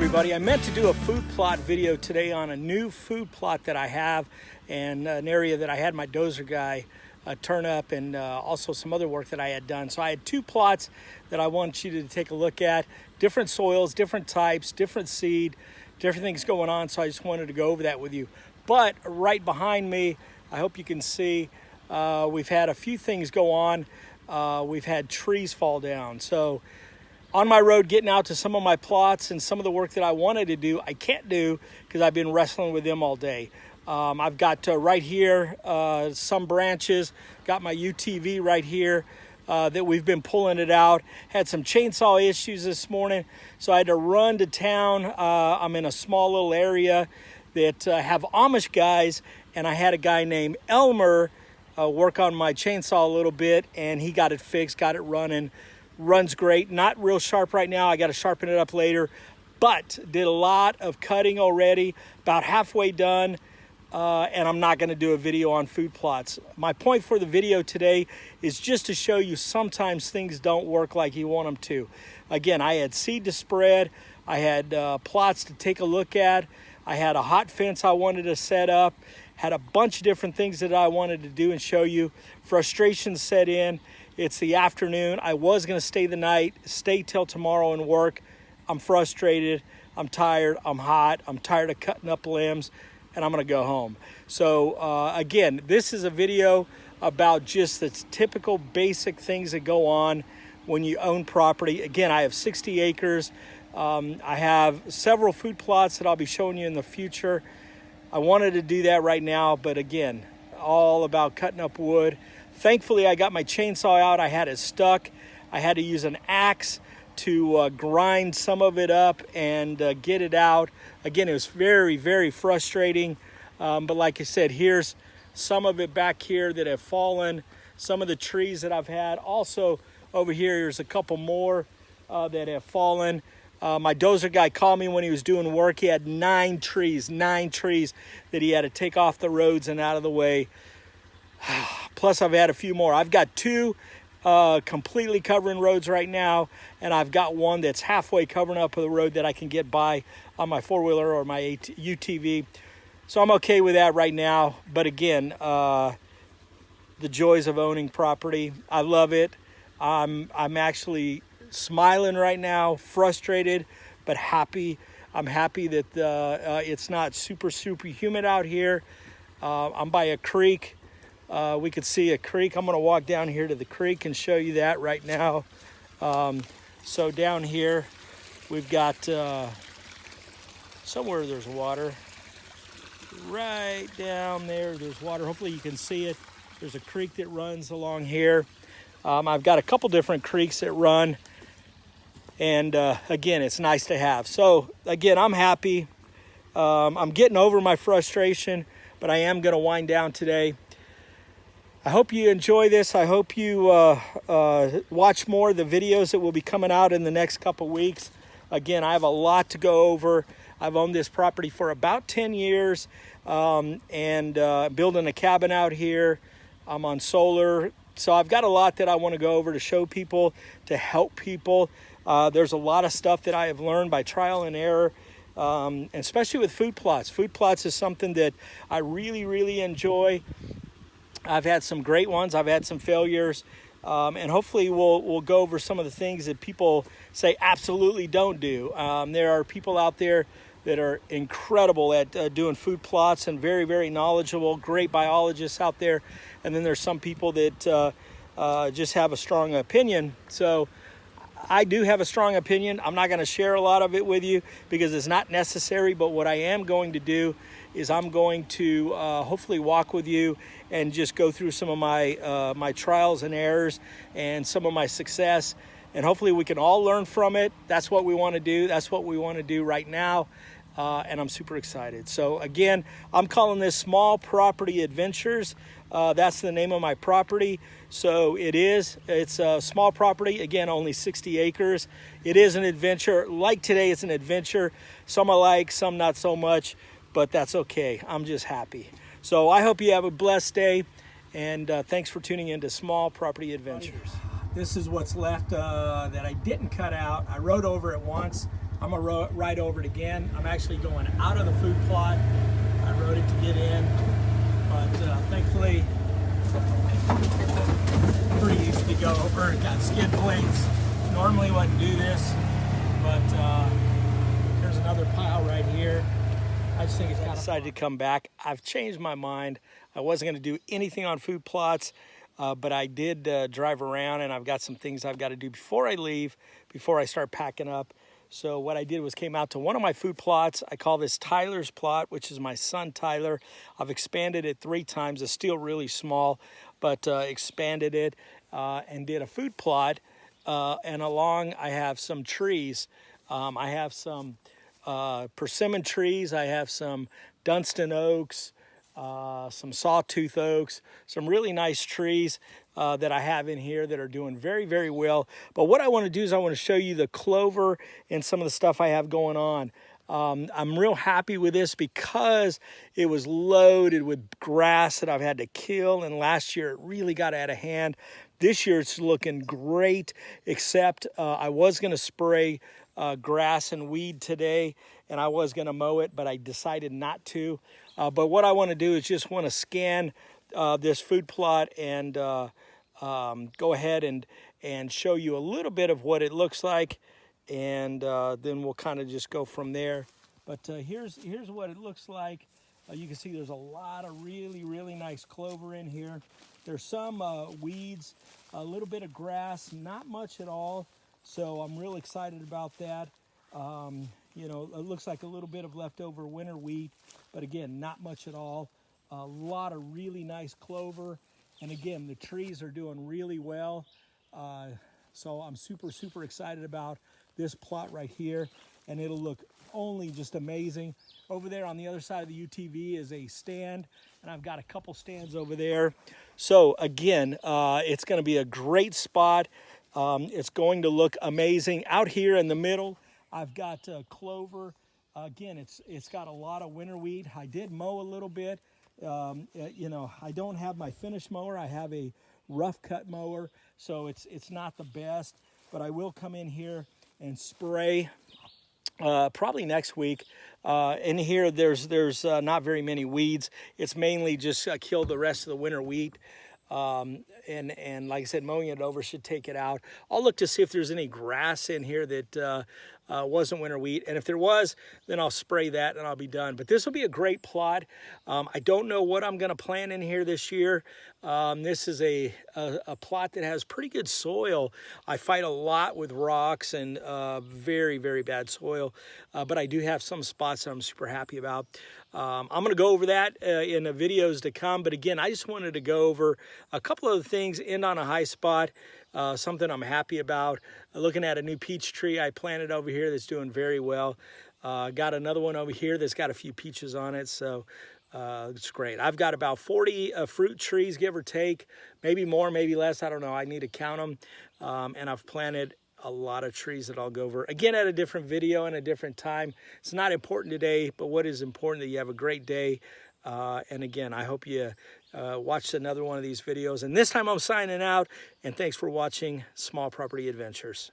everybody. I meant to do a food plot video today on a new food plot that I have and an area that I had my dozer guy turn up, and also some other work that I had done. So I had two plots that I want you to take a look at. Different soils, different types, different seed, different things going on. So I just wanted to go over that with you. But right behind me, I hope you can see, we've had a few things go on. We've had trees fall down. So on my road getting out to some of my plots and some of the work that I wanted to do, I can't do because I've been wrestling with them all day. I've got right here some branches, got my UTV right here that we've been pulling it out. Had some chainsaw issues this morning, so I had to run to town. I'm in a small little area that have Amish guys, and I had a guy named Elmer work on my chainsaw a little bit, and he got it fixed, got it running. Runs great, not real sharp right now. I got to sharpen it up later, but did a lot of cutting already, about halfway done, and I'm not going to do a video on food plots. My point for the video today is just to show you sometimes things don't work like you want them to. Again, I had seed to spread, I had plots to take a look at, I had a hot fence I wanted to set up, had a bunch of different things that I wanted to do and show you. Frustration set in. It's the afternoon. I was going to stay the night, stay till tomorrow and work. I'm frustrated. I'm tired. I'm hot. I'm tired of cutting up limbs, and I'm going to go home. So again, this is a video about just the typical basic things that go on when you own property. Again, I have 60 acres. I have several food plots that I'll be showing you in the future. I wanted to do that right now, but again, all about cutting up wood. Thankfully, I got my chainsaw out. I had it stuck. I had to use an axe to grind some of it up and get it out. Again, it was very, very frustrating. But like I said, here's some of it back here that have fallen. Some of the trees that I've had. Also, over here, there's a couple more that have fallen. My dozer guy called me when he was doing work. He had 9 trees that he had to take off the roads and out of the way. Plus, I've had a few more. I've got 2 completely covering roads right now, and I've got one that's halfway covering up the road that I can get by on my four-wheeler or my UTV. So I'm okay with that right now. But again, the joys of owning property. I love it. I'm actually smiling right now, frustrated, but happy. I'm happy that it's not super humid out here. I'm by a creek. We could see a creek. I'm going to walk down here to the creek and show you that right now. So down here, we've got somewhere there's water. Right down there, there's water. Hopefully you can see it. There's a creek that runs along here. I've got a couple different creeks that run. And again, it's nice to have. So again, I'm happy. I'm getting over my frustration, but I am going to wind down today. I hope you enjoy this. I hope you watch more of the videos that will be coming out in the next couple weeks. Again, I have a lot to go over. I've owned this property for about 10 years and building a cabin out here. I'm on solar. So I've got a lot that I want to go over to show people, to help people. There's a lot of stuff that I have learned by trial and error, and especially with food plots. Food plots is something that I really enjoy. I've had some great ones. I've had some failures. And hopefully we'll go over some of the things that people say absolutely don't do. There are people out there that are incredible at doing food plots and very knowledgeable, great biologists out there. And then there's some people that just have a strong opinion. So I do have a strong opinion. I'm not going to share a lot of it with you because it's not necessary. But what I am going to do is I'm going to hopefully walk with you and just go through some of my my trials and errors and some of my success. And hopefully we can all learn from it. That's what we want to do. That's what we want to do right now. And I'm super excited. So again, I'm calling this Small Property Adventures. That's the name of my property. So it's a small property. Again, only 60 acres. It is an adventure. Like today, it's an adventure. Some I like, some not so much, but that's okay. I'm just happy. So I hope you have a blessed day, and thanks for tuning in to Small Property Adventures. This is what's left that I didn't cut out. I rode over it once. I'm gonna ride over it again. I'm actually going out of the food plot. I rode it to get in, but thankfully, pretty easy to go over. It got skid plates. Normally wouldn't do this, but here's another pile right here. I just think it's kind of decided to come back. I've changed my mind. I wasn't going to do anything on food plots, but I did drive around, and I've got some things I've got to do before I leave, before I start packing up. So what I did was came out to one of my food plots. I call this Tyler's plot, which is my son Tyler. I've expanded it 3 times. It's still really small, but expanded it and did a food plot. And along I have some trees. I have some persimmon trees. I have some Dunstan oaks, some sawtooth oaks, some really nice trees that I have in here that are doing very, very well. But what I want to do is I want to show you the clover and some of the stuff I have going on. I'm real happy with this because it was loaded with grass that I've had to kill, and last year it really got out of hand. This year it's looking great, except I was going to spray grass and weed today, and I was going to mow it, but I decided not to. But what I want to do is just want to scan this food plot and go ahead and show you a little bit of what it looks like, and then we'll kind of just go from there. But here's what it looks like. You can see there's a lot of really, really nice clover in here. There's some weeds, a little bit of grass, not much at all. So I'm real excited about that. You know, it looks like a little bit of leftover winter wheat, but again, not much at all. A lot of really nice clover. And again, the trees are doing really well. So I'm super, super excited about this plot right here. And it'll look only just amazing. Over there on the other side of the UTV is a stand, and I've got a couple stands over there. So again, it's going to be a great spot. It's going to look amazing. Out here in the middle, I've got clover. Again, it's got a lot of winter wheat. I did mow a little bit. You know, I don't have my finish mower. I have a rough cut mower, so it's not the best. But I will come in here and spray probably next week. In here, there's not very many weeds. It's mainly just kill the rest of the winter wheat. And like I said, mowing it over should take it out. I'll look to see if there's any grass in here that wasn't winter wheat. And if there was, then I'll spray that and I'll be done. But this will be a great plot. I don't know what I'm going to plant in here this year. This is a plot that has pretty good soil. I fight a lot with rocks and very, very bad soil. But I do have some spots that I'm super happy about. I'm going to go over that in the videos to come. But again, I just wanted to go over a couple of things, end on a high spot, something I'm happy about. Looking at a new peach tree I planted over here that's doing very well. Got another one over here that's got a few peaches on it, so it's great. I've got about 40 fruit trees, give or take, maybe more, maybe less. I don't know. I need to count them. And I've planted a lot of trees that I'll go over again at a different video and a different time. It's not important today, but what is important that you have a great day. And again, I hope you watched another one of these videos. And this time I'm signing out, and thanks for watching Small Property Adventures.